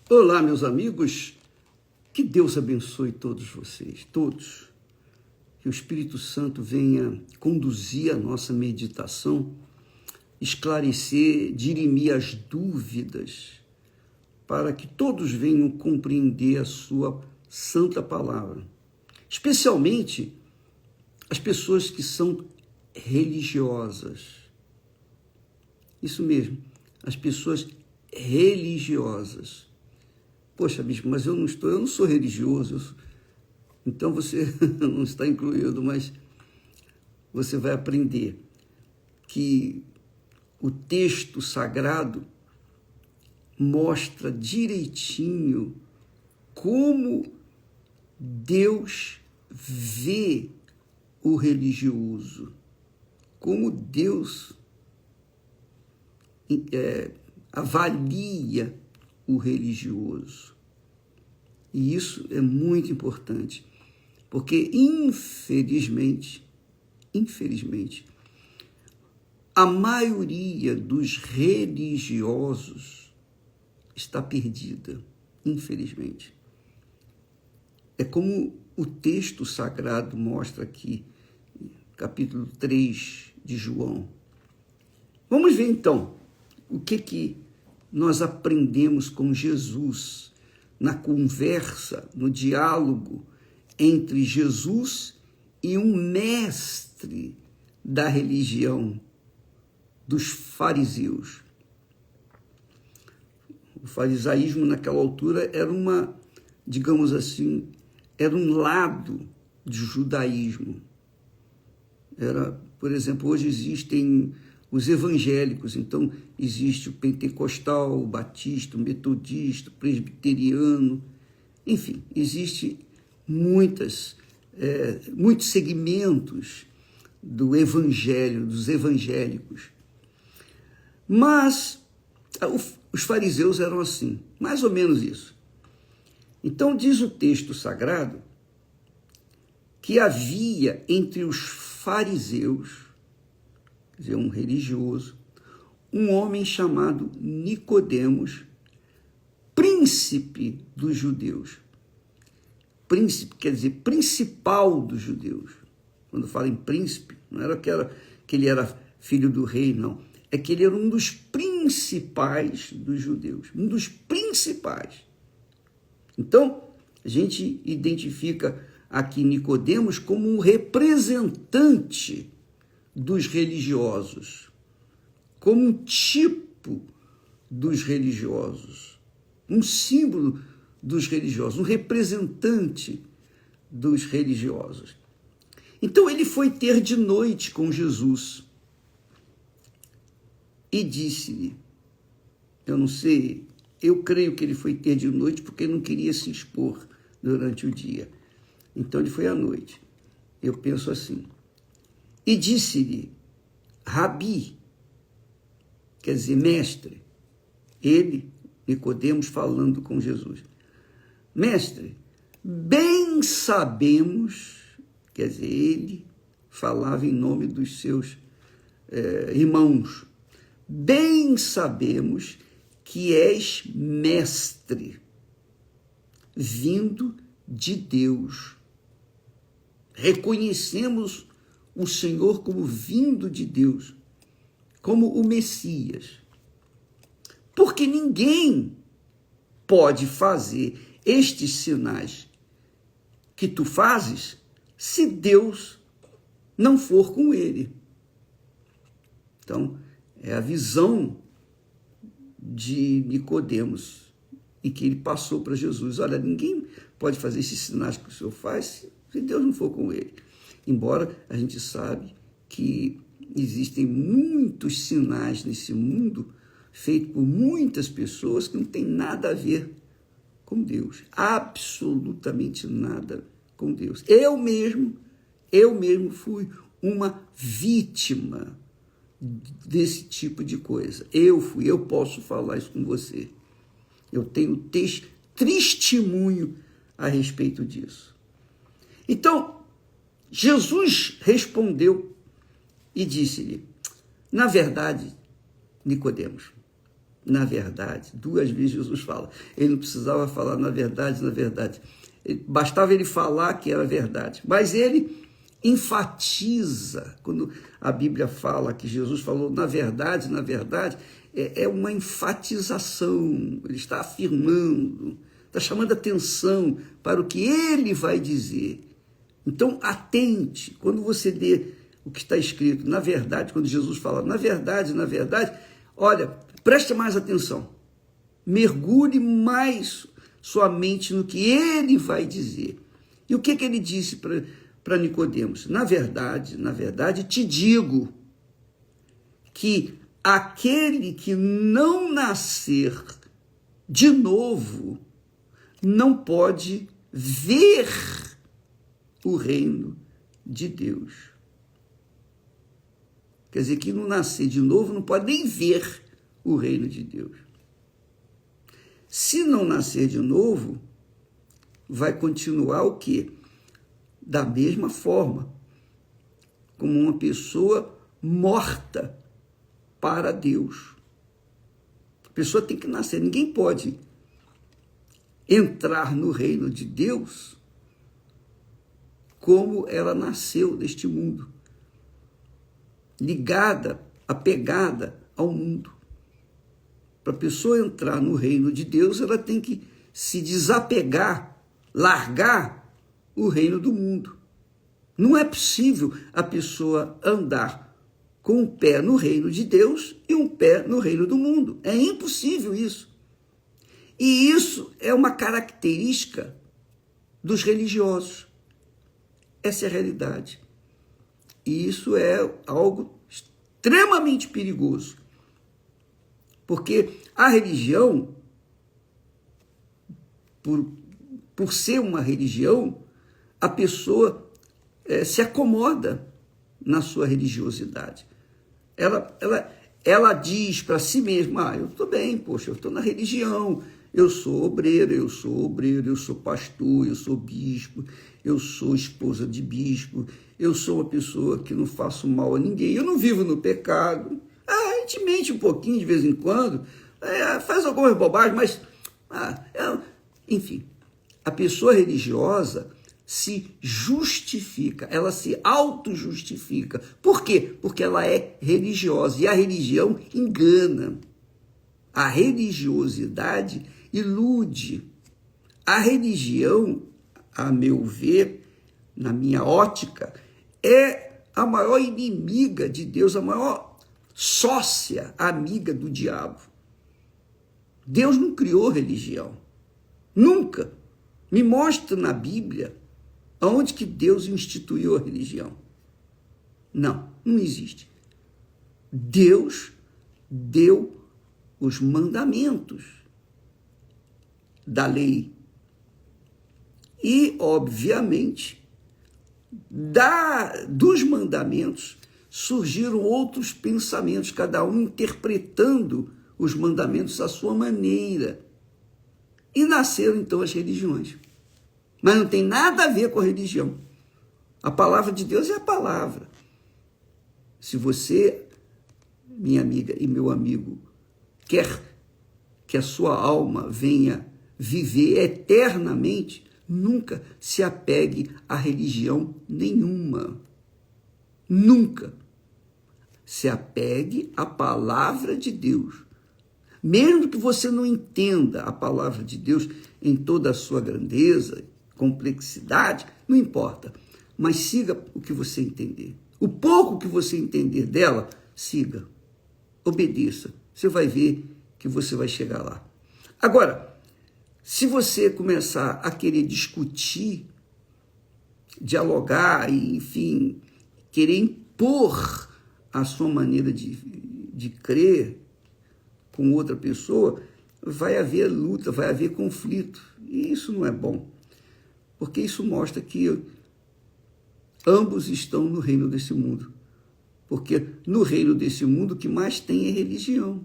Olá, meus amigos, que Deus abençoe todos vocês, todos. Que o Espírito Santo venha conduzir a nossa meditação, esclarecer, dirimir as dúvidas, para que todos venham compreender a sua santa palavra. Especialmente as pessoas que são religiosas. Isso mesmo, as pessoas religiosas. Poxa, bispo, mas eu não sou religioso, então você não está incluído, mas você vai aprender que o texto sagrado mostra direitinho como Deus vê o religioso, como Deus avalia o religioso. E isso é muito importante, porque infelizmente, a maioria dos religiosos está perdida, infelizmente. É como o texto sagrado mostra aqui, capítulo 3 de João. Vamos ver então o que nós aprendemos com Jesus na conversa, no diálogo entre Jesus e um mestre da religião, dos fariseus. O farisaísmo naquela altura era digamos assim, era um lado do judaísmo. Por exemplo, hoje existem os evangélicos, então existe o pentecostal, o batista, o metodista, o presbiteriano, enfim, existe muitos segmentos do evangelho, dos evangélicos. Mas os fariseus eram assim, mais ou menos isso. Então diz o texto sagrado que havia entre os fariseus, quer dizer, um religioso, um homem chamado Nicodemos, príncipe dos judeus. Príncipe quer dizer principal dos judeus. Quando fala em príncipe, não era que ele era filho do rei, não. É que ele era um dos principais dos judeus, um dos principais. Então, a gente identifica aqui Nicodemos como um representante dos religiosos, como um tipo dos religiosos, um símbolo dos religiosos, um representante dos religiosos. Então ele foi ter de noite com Jesus e disse-lhe, eu não sei, eu creio que ele foi ter de noite porque não queria se expor durante o dia. Então ele foi à noite. Eu penso assim. E disse-lhe, Rabi, quer dizer, mestre, ele, Nicodemos, falando com Jesus. Mestre, bem sabemos, quer dizer, ele falava em nome dos seus irmãos, bem sabemos que és mestre, vindo de Deus. Reconhecemos o Senhor como vindo de Deus, como o Messias. Porque ninguém pode fazer estes sinais que tu fazes se Deus não for com ele. Então, é a visão de Nicodemos e que ele passou para Jesus. Olha, ninguém pode fazer esses sinais que o Senhor faz se Deus não for com ele. Embora a gente sabe que existem muitos sinais nesse mundo feitos por muitas pessoas que não tem nada a ver com Deus. Absolutamente nada com Deus. Eu mesmo fui uma vítima desse tipo de coisa. Eu posso falar isso com você. Eu tenho testemunho a respeito disso. Então, Jesus respondeu e disse-lhe, na verdade, Nicodemos, na verdade. 2 vezes Jesus fala. Ele não precisava falar na verdade, na verdade. Bastava ele falar que era verdade. Mas ele enfatiza, quando a Bíblia fala que Jesus falou na verdade, é uma enfatização. Ele está afirmando, está chamando atenção para o que ele vai dizer. Então, atente, quando você lê o que está escrito, na verdade, quando Jesus fala na verdade, olha, preste mais atenção, mergulhe mais sua mente no que ele vai dizer. E o que ele disse para Nicodemos? Na verdade, te digo que aquele que não nascer de novo não pode ver o reino de Deus. Quer dizer, que não nascer de novo não pode nem ver o reino de Deus. Se não nascer de novo, vai continuar o quê? Da mesma forma, como uma pessoa morta para Deus. A pessoa tem que nascer. Ninguém pode entrar no reino de Deus como ela nasceu neste mundo, ligada, apegada ao mundo. Para a pessoa entrar no reino de Deus, ela tem que se desapegar, largar o reino do mundo. Não é possível a pessoa andar com um pé no reino de Deus e um pé no reino do mundo. É impossível isso. E isso é uma característica dos religiosos. Essa é a realidade. E isso é algo extremamente perigoso. Porque a religião, por ser uma religião, a pessoa se acomoda na sua religiosidade. Ela diz para si mesma, eu estou bem, poxa, eu estou na religião, eu sou obreiro, eu sou pastor, eu sou bispo, eu sou esposa de bispo, eu sou uma pessoa que não faço mal a ninguém, eu não vivo no pecado. A gente mente um pouquinho de vez em quando, faz algumas bobagens, mas, enfim, a pessoa religiosa se justifica, ela se auto-justifica. Por quê? Porque ela é religiosa, e a religião engana. A religiosidade ilude. A religião, a meu ver, na minha ótica, é a maior inimiga de Deus, a maior sócia, amiga do diabo. Deus não criou religião. Nunca. Me mostra na Bíblia aonde que Deus instituiu a religião. Não existe. Deus deu os mandamentos da lei. E, obviamente, dos mandamentos surgiram outros pensamentos, cada um interpretando os mandamentos à sua maneira. E nasceram, então, as religiões. Mas não tem nada a ver com a religião. A palavra de Deus é a palavra. Se você, minha amiga e meu amigo, quer que a sua alma venha viver eternamente, nunca se apegue a religião nenhuma. Nunca. Se apegue à palavra de Deus. Mesmo que você não entenda a palavra de Deus em toda a sua grandeza, complexidade, não importa. Mas siga o que você entender. O pouco que você entender dela, siga. Obedeça. Você vai ver que você vai chegar lá. Agora, se você começar a querer discutir, dialogar e, enfim, querer impor a sua maneira de crer com outra pessoa, vai haver luta, vai haver conflito. E isso não é bom, porque isso mostra que ambos estão no reino desse mundo. Porque no reino desse mundo o que mais tem é religião.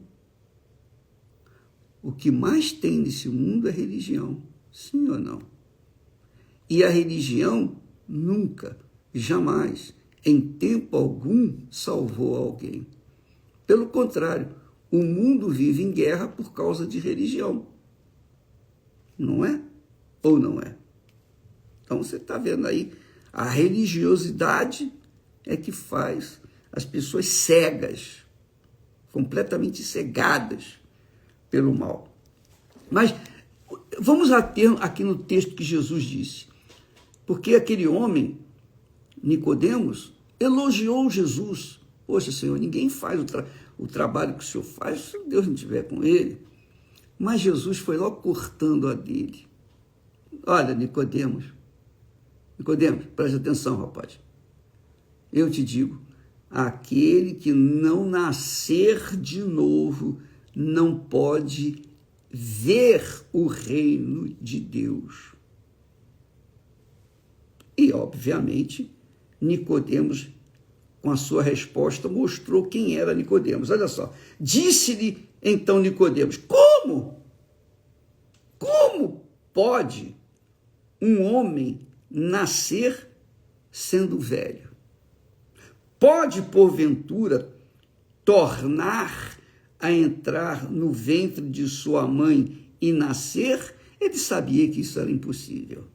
O que mais tem nesse mundo é religião. Sim ou não? E a religião nunca, jamais, em tempo algum, salvou alguém. Pelo contrário, o mundo vive em guerra por causa de religião. Não é? Ou não é? Então você está vendo aí, a religiosidade é que faz as pessoas cegas, completamente cegadas pelo mal. Mas vamos ater aqui no texto que Jesus disse, porque aquele homem, Nicodemos, elogiou Jesus. Poxa, Senhor, ninguém faz o trabalho que o Senhor faz se Deus não estiver com ele. Mas Jesus foi logo cortando a dele. Olha, Nicodemos, preste atenção, rapaz. Eu te digo, aquele que não nascer de novo não pode ver o reino de Deus. E, obviamente, Nicodemos, com a sua resposta, mostrou quem era Nicodemos. Olha só, disse-lhe então Nicodemos: como pode um homem nascer sendo velho? Pode, porventura, tornar a entrar no ventre de sua mãe e nascer? Ele sabia que isso era impossível.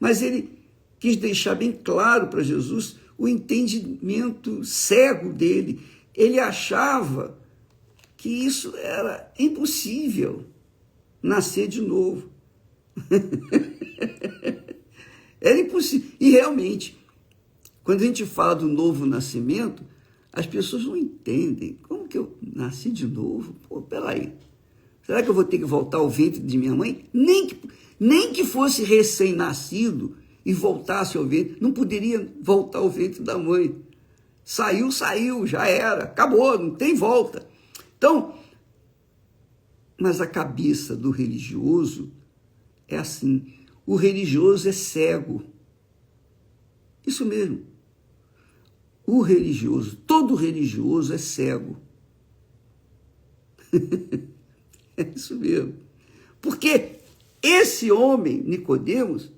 Mas ele quis deixar bem claro para Jesus o entendimento cego dele. Ele achava que isso era impossível, nascer de novo. Era impossível. E realmente, quando a gente fala do novo nascimento, as pessoas não entendem. Como que eu nasci de novo? Pô, peraí. Será que eu vou ter que voltar ao ventre de minha mãe? Nem que fosse recém-nascido e voltasse ao ventre, não poderia voltar ao ventre da mãe. Saiu, já era, acabou, não tem volta. Então, mas a cabeça do religioso é assim. O religioso é cego. Isso mesmo. O religioso, todo religioso é cego. É isso mesmo. Porque esse homem, Nicodemos,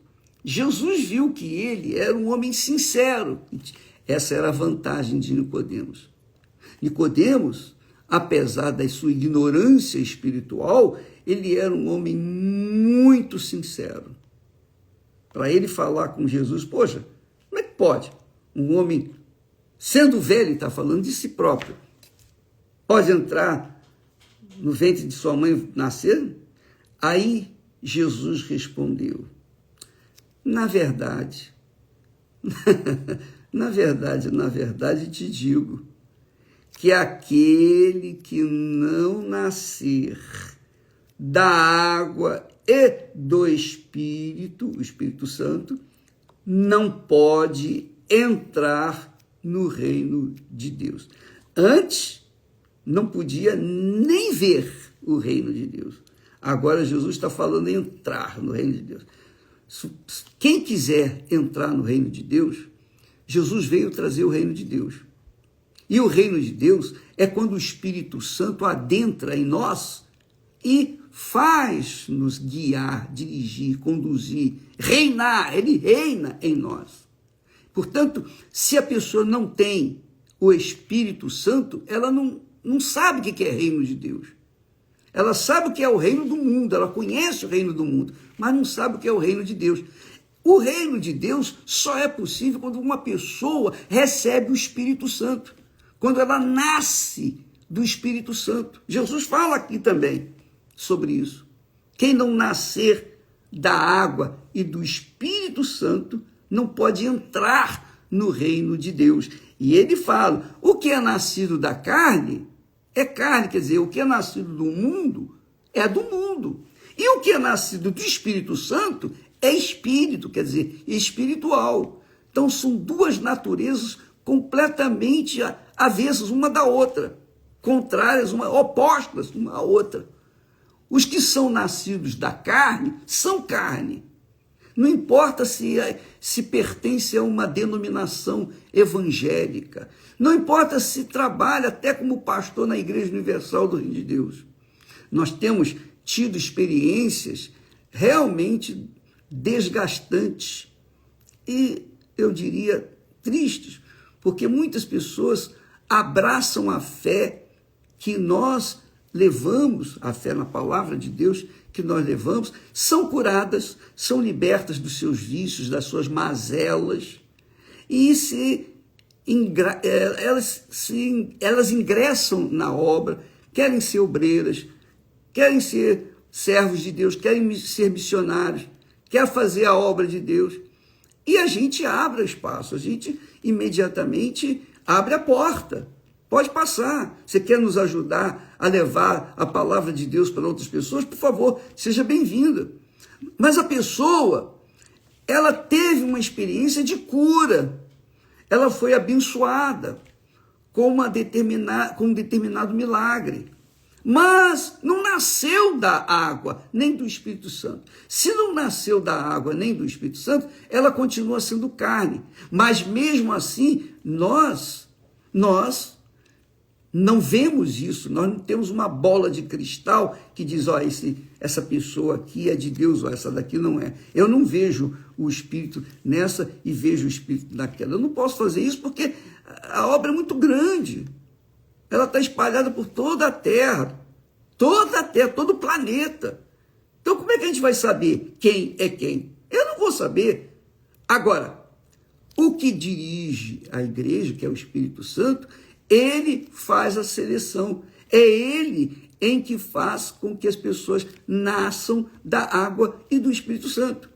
Jesus viu que ele era um homem sincero. Essa era a vantagem de Nicodemos. Nicodemos, apesar da sua ignorância espiritual, ele era um homem muito sincero. Para ele falar com Jesus, poxa, como é que pode? Um homem, sendo velho, está falando de si próprio, pode entrar no ventre de sua mãe nascer? Aí Jesus respondeu: na verdade, na verdade te digo que aquele que não nascer da água e do Espírito, o Espírito Santo, não pode entrar no reino de Deus. Antes, não podia nem ver o reino de Deus. Agora Jesus está falando em entrar no reino de Deus. Quem quiser entrar no reino de Deus, Jesus veio trazer o reino de Deus. E o reino de Deus é quando o Espírito Santo adentra em nós e faz-nos guiar, dirigir, conduzir, reinar. Ele reina em nós. Portanto, se a pessoa não tem o Espírito Santo, ela não sabe o que é reino de Deus. Ela sabe o que é o reino do mundo, ela conhece o reino do mundo, mas não sabe o que é o reino de Deus. O reino de Deus só é possível quando uma pessoa recebe o Espírito Santo, quando ela nasce do Espírito Santo. Jesus fala aqui também sobre isso. Quem não nascer da água e do Espírito Santo não pode entrar no reino de Deus. E ele fala, o que é nascido da carne é carne, quer dizer, o que é nascido do mundo é do mundo. E o que é nascido do Espírito Santo é espírito, quer dizer, espiritual. Então são duas naturezas completamente avessas uma da outra, contrárias, opostas uma à outra. Os que são nascidos da carne são carne. Não importa se pertence a uma denominação evangélica. Não importa se trabalha até como pastor na Igreja Universal do Reino de Deus. Nós temos tido experiências realmente desgastantes e, eu diria, tristes, porque muitas pessoas abraçam a fé que nós levamos, a fé na palavra de Deus que nós levamos, são curadas, são libertas dos seus vícios, das suas mazelas, e elas ingressam na obra, querem ser obreiras, querem ser servos de Deus, querem ser missionários, querem fazer a obra de Deus. E a gente abre espaço, a gente imediatamente abre a porta. Pode passar. Você quer nos ajudar a levar a palavra de Deus para outras pessoas? Por favor, seja bem-vinda. Mas a pessoa, ela teve uma experiência de cura. Ela foi abençoada com um determinado milagre. Mas não nasceu da água, nem do Espírito Santo. Se não nasceu da água, nem do Espírito Santo, ela continua sendo carne. Mas mesmo assim, nós não vemos isso, nós não temos uma bola de cristal que diz, ó, essa pessoa aqui é de Deus, ó, essa daqui não é. Eu não vejo o Espírito nessa e vejo o Espírito naquela. Eu não posso fazer isso porque a obra é muito grande. Ela está espalhada por toda a Terra, todo o planeta. Então como é que a gente vai saber quem é quem? Eu não vou saber. Agora, o que dirige a igreja, que é o Espírito Santo, ele faz a seleção. É ele em que faz com que as pessoas nasçam da água e do Espírito Santo.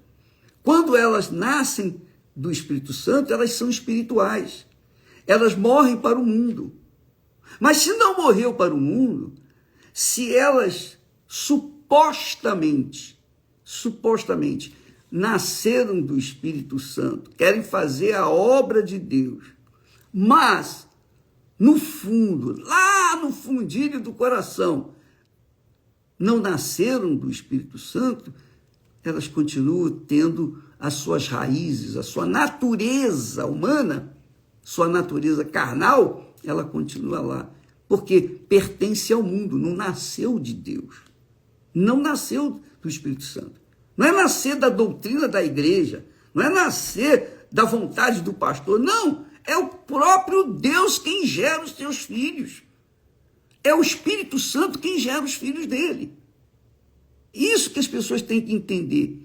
Quando elas nascem do Espírito Santo, elas são espirituais. Elas morrem para o mundo. Mas se não morreu para o mundo, se elas supostamente nasceram do Espírito Santo, querem fazer a obra de Deus, mas no fundo, lá no fundilho do coração, não nasceram do Espírito Santo, elas continuam tendo as suas raízes, a sua natureza humana, sua natureza carnal, ela continua lá, porque pertence ao mundo, não nasceu de Deus, não nasceu do Espírito Santo. Não é nascer da doutrina da igreja, não é nascer da vontade do pastor, não. É o próprio Deus quem gera os seus filhos. É o Espírito Santo quem gera os filhos dele. Isso que as pessoas têm que entender.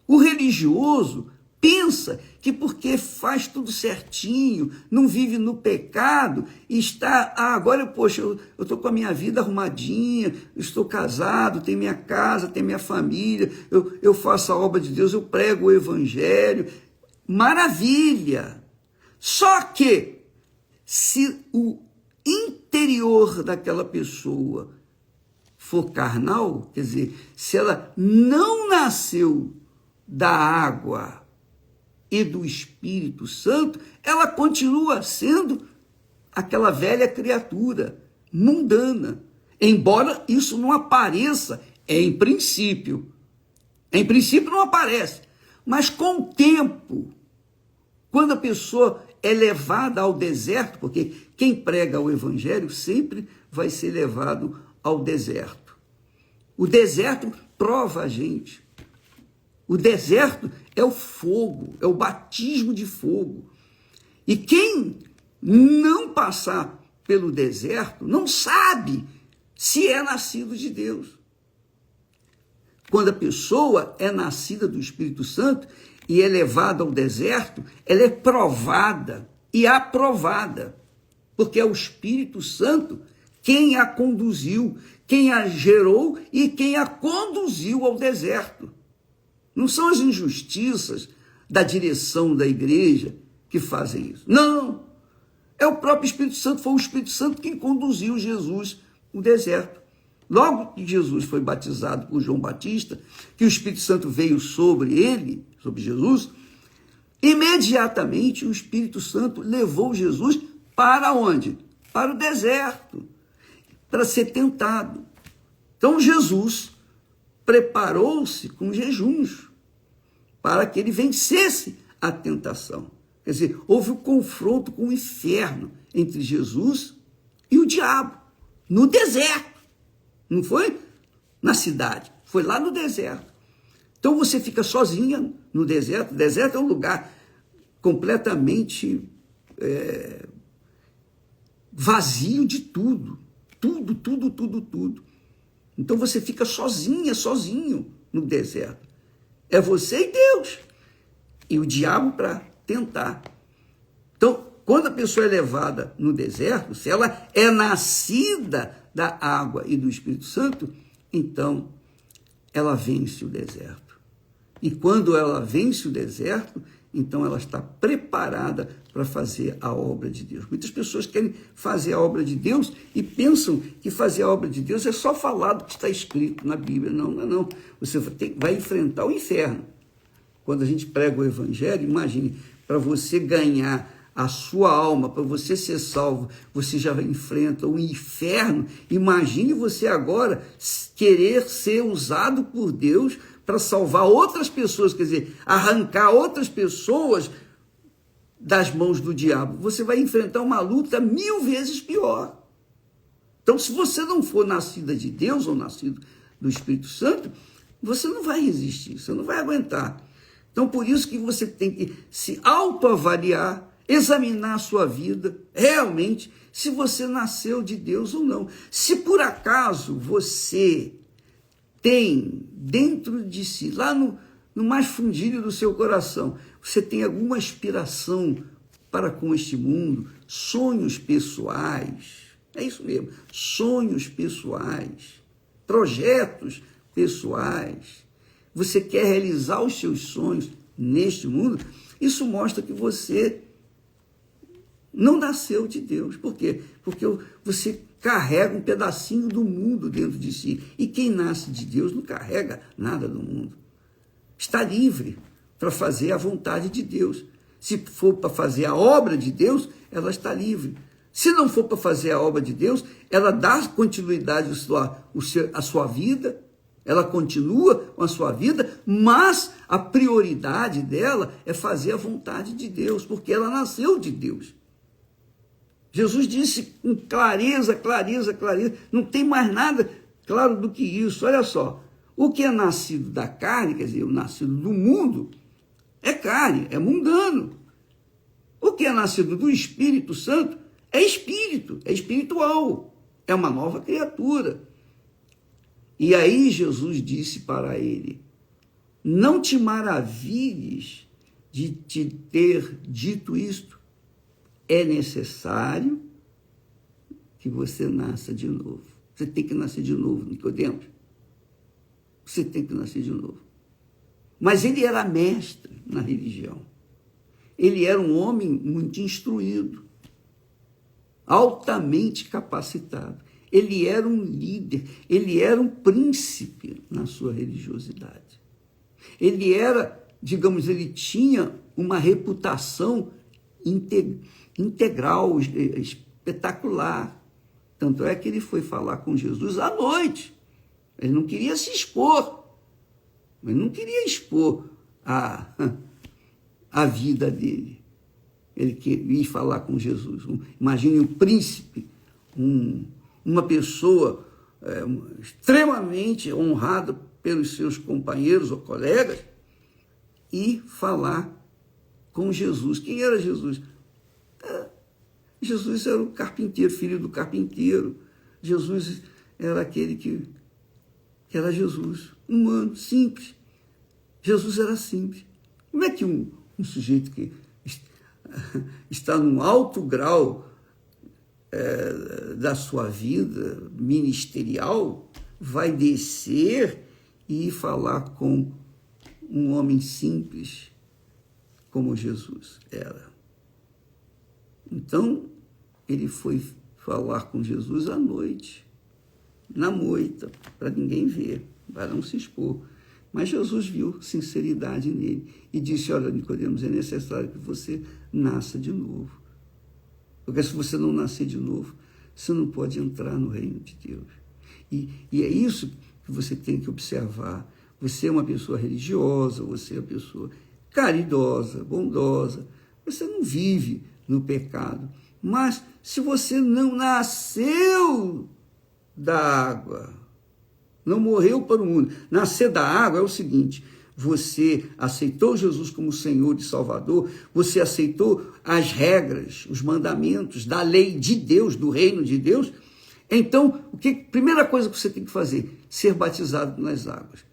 O religioso pensa que porque faz tudo certinho, não vive no pecado, e está, agora, poxa, eu estou com a minha vida arrumadinha, eu estou casado, tenho minha casa, tenho minha família, eu faço a obra de Deus, eu prego o evangelho. Maravilha! Só que, se o interior daquela pessoa for carnal, quer dizer, se ela não nasceu da água e do Espírito Santo, ela continua sendo aquela velha criatura mundana, embora isso não apareça em princípio. Em princípio não aparece, mas com o tempo, quando a pessoa é levada ao deserto, porque quem prega o evangelho sempre vai ser levado ao deserto. O deserto prova a gente. O deserto é o fogo, é o batismo de fogo. E quem não passar pelo deserto não sabe se é nascido de Deus. Quando a pessoa é nascida do Espírito Santo e é levada ao deserto, ela é provada e aprovada, porque é o Espírito Santo quem a conduziu, quem a gerou e quem a conduziu ao deserto. Não são as injustiças da direção da igreja que fazem isso. Não! É o próprio Espírito Santo, foi o Espírito Santo quem conduziu Jesus no deserto. Logo que Jesus foi batizado por João Batista, que o Espírito Santo veio sobre ele, sobre Jesus, imediatamente o Espírito Santo levou Jesus para onde? Para o deserto, para ser tentado. Então Jesus preparou-se com jejuns para que ele vencesse a tentação. Quer dizer, houve um confronto com o inferno entre Jesus e o diabo, no deserto. Não foi na cidade, foi lá no deserto. Então você fica sozinha no deserto. O deserto é um lugar completamente vazio de tudo. tudo, tudo, tudo, tudo. Então você fica sozinho no deserto. É você e Deus. E o diabo para tentar. Então, quando a pessoa é levada no deserto, se ela é nascida da água e do Espírito Santo, então ela vence o deserto. E quando ela vence o deserto, então ela está preparada para fazer a obra de Deus. Muitas pessoas querem fazer a obra de Deus e pensam que fazer a obra de Deus é só falar do que está escrito na Bíblia. Não, não é não. Você vai enfrentar o inferno. Quando a gente prega o Evangelho, imagine, para você ganhar a sua alma, para você ser salvo, você já enfrenta o inferno. Imagine você agora querer ser usado por Deus para salvar outras pessoas, quer dizer, arrancar outras pessoas das mãos do diabo. Você vai enfrentar uma luta 1000 vezes pior. Então, se você não for nascida de Deus ou nascido do Espírito Santo, você não vai resistir, você não vai aguentar. Então, por isso que você tem que se autoavaliar, examinar a sua vida, realmente, se você nasceu de Deus ou não. Se por acaso você tem dentro de si, lá no mais fundilho do seu coração, você tem alguma aspiração para com este mundo, sonhos pessoais, é isso mesmo, sonhos pessoais, projetos pessoais, você quer realizar os seus sonhos neste mundo, isso mostra que você não nasceu de Deus. Por quê? Porque você carrega um pedacinho do mundo dentro de si. E quem nasce de Deus não carrega nada do mundo. Está livre para fazer a vontade de Deus. Se for para fazer a obra de Deus, ela está livre. Se não for para fazer a obra de Deus, ela dá continuidade à sua vida, ela continua com a sua vida, mas a prioridade dela é fazer a vontade de Deus, porque ela nasceu de Deus. Jesus disse com clareza, não tem mais nada claro do que isso. Olha só, o que é nascido da carne, quer dizer, o nascido do mundo, é carne, é mundano. O que é nascido do Espírito Santo é espírito, é espiritual, é uma nova criatura. E aí Jesus disse para ele, não te maravilhes de te ter dito isto, é necessário que você nasça de novo. Você tem que nascer de novo, Nicodemos. Você tem que nascer de novo. Mas ele era mestre na religião. Ele era um homem muito instruído, altamente capacitado. Ele era um líder, ele era um príncipe na sua religiosidade. Ele era, digamos, ele tinha uma reputação integral, espetacular. Tanto é que ele foi falar com Jesus à noite. Ele não queria se expor. Ele não queria expor a vida dele. Ele queria falar com Jesus. Imagine um príncipe, uma pessoa extremamente honrada pelos seus companheiros ou colegas, e falar com Jesus. Quem era Jesus? Jesus era o carpinteiro, filho do carpinteiro. Jesus era aquele que era Jesus, humano, simples. Jesus era simples. Como é que um sujeito que está num alto grau da sua vida ministerial vai descer e falar com um homem simples como Jesus era? Então, ele foi falar com Jesus à noite, na moita, para ninguém ver, para não se expor. Mas Jesus viu sinceridade nele e disse, olha, Nicodemos, é necessário que você nasça de novo. Porque se você não nascer de novo, você não pode entrar no reino de Deus. E é isso que você tem que observar. Você é uma pessoa religiosa, você é uma pessoa caridosa, bondosa, você não vive no pecado. Mas se você não nasceu da água, não morreu para o mundo, nascer da água é o seguinte, você aceitou Jesus como Senhor e Salvador, você aceitou as regras, os mandamentos da lei de Deus, do reino de Deus, Então, primeira coisa que você tem que fazer? Ser batizado nas águas. O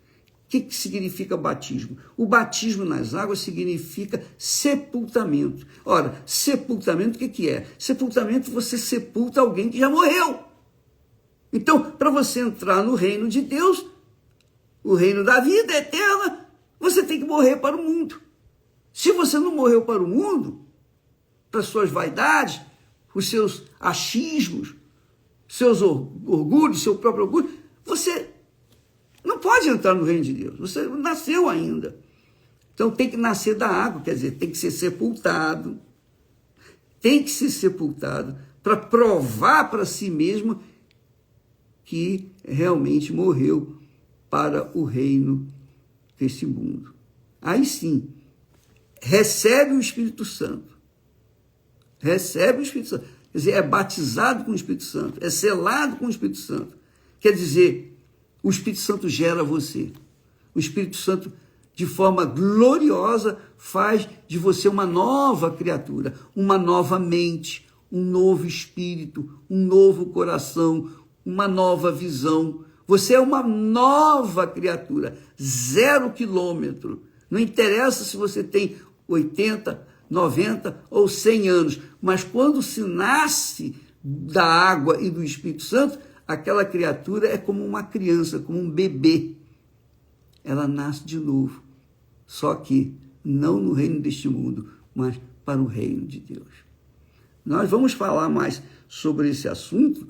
que significa batismo? O batismo nas águas significa sepultamento. Ora, sepultamento, o que é? Sepultamento, você sepulta alguém que já morreu. Então, para você entrar no reino de Deus, o reino da vida eterna, você tem que morrer para o mundo. Se você não morreu para o mundo, para as suas vaidades, os seus achismos, seus orgulhos, seu próprio orgulho, você não pode entrar no reino de Deus. Você não nasceu ainda. Então tem que nascer da água, quer dizer, tem que ser sepultado. Tem que ser sepultado para provar para si mesmo que realmente morreu para o reino desse mundo. Aí sim, recebe o Espírito Santo. Recebe o Espírito Santo. Quer dizer, é batizado com o Espírito Santo, é selado com o Espírito Santo. Quer dizer, o Espírito Santo gera você. O Espírito Santo, de forma gloriosa, faz de você uma nova criatura, uma nova mente, um novo espírito, um novo coração, uma nova visão. Você é uma nova criatura, 0 quilômetro. Não interessa se você tem 80, 90 ou 100 anos, mas quando se nasce da água e do Espírito Santo, aquela criatura é como uma criança, como um bebê. Ela nasce de novo, só que não no reino deste mundo, mas para o reino de Deus. Nós vamos falar mais sobre esse assunto,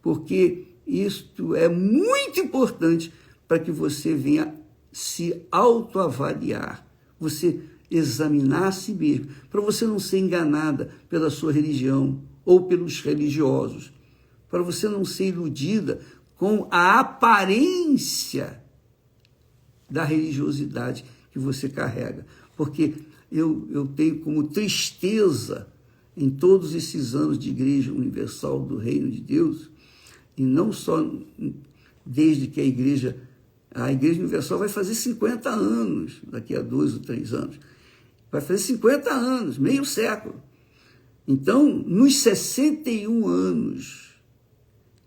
porque isto é muito importante para que você venha se autoavaliar, você examinar a si mesmo, para você não ser enganada pela sua religião ou pelos religiosos, para você não ser iludida com a aparência da religiosidade que você carrega. Porque eu tenho como tristeza, em todos esses anos de Igreja Universal do Reino de Deus, e não só desde que a Igreja Universal vai fazer 50 anos, daqui a 2 ou 3 anos, vai fazer 50 anos, meio século. Então, nos 61 anos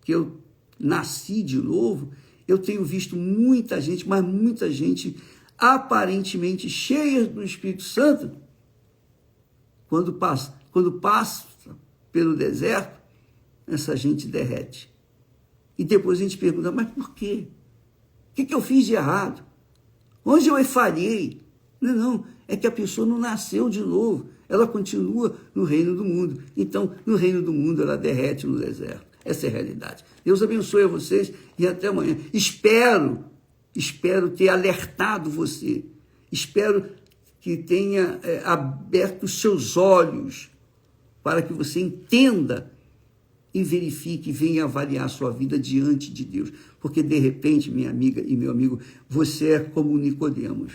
que eu nasci de novo, eu tenho visto muita gente, mas muita gente aparentemente cheia do Espírito Santo, quando passa pelo deserto, essa gente derrete. E depois a gente pergunta, mas por quê? O que eu fiz de errado? Onde eu falhei? Não, é que a pessoa não nasceu de novo, ela continua no reino do mundo. Então, no reino do mundo, ela derrete no deserto. Essa é a realidade. Deus abençoe a vocês e até amanhã. Espero ter alertado você. Espero que tenha aberto os seus olhos para que você entenda e verifique, venha avaliar a sua vida diante de Deus. Porque, de repente, minha amiga e meu amigo, você é como Nicodemos.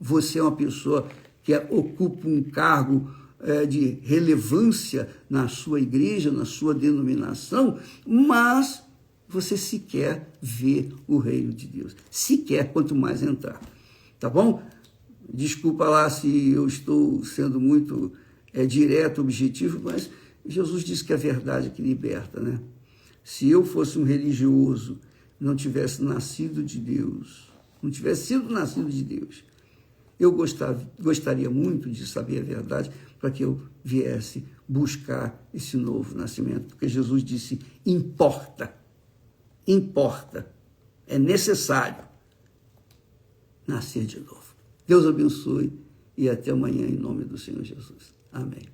Você é uma pessoa que ocupa um cargo de relevância na sua igreja, na sua denominação, mas você sequer vê o reino de Deus. Sequer, quanto mais entrar. Tá bom? Desculpa lá se eu estou sendo muito direto, objetivo, mas Jesus disse que a verdade é que liberta, né? Se eu fosse um religioso, não tivesse nascido de Deus, não tivesse sido nascido de Deus, eu gostaria muito de saber a verdade para que eu viesse buscar esse novo nascimento, porque Jesus disse, importa, é necessário nascer de novo. Deus abençoe e até amanhã em nome do Senhor Jesus. Amém.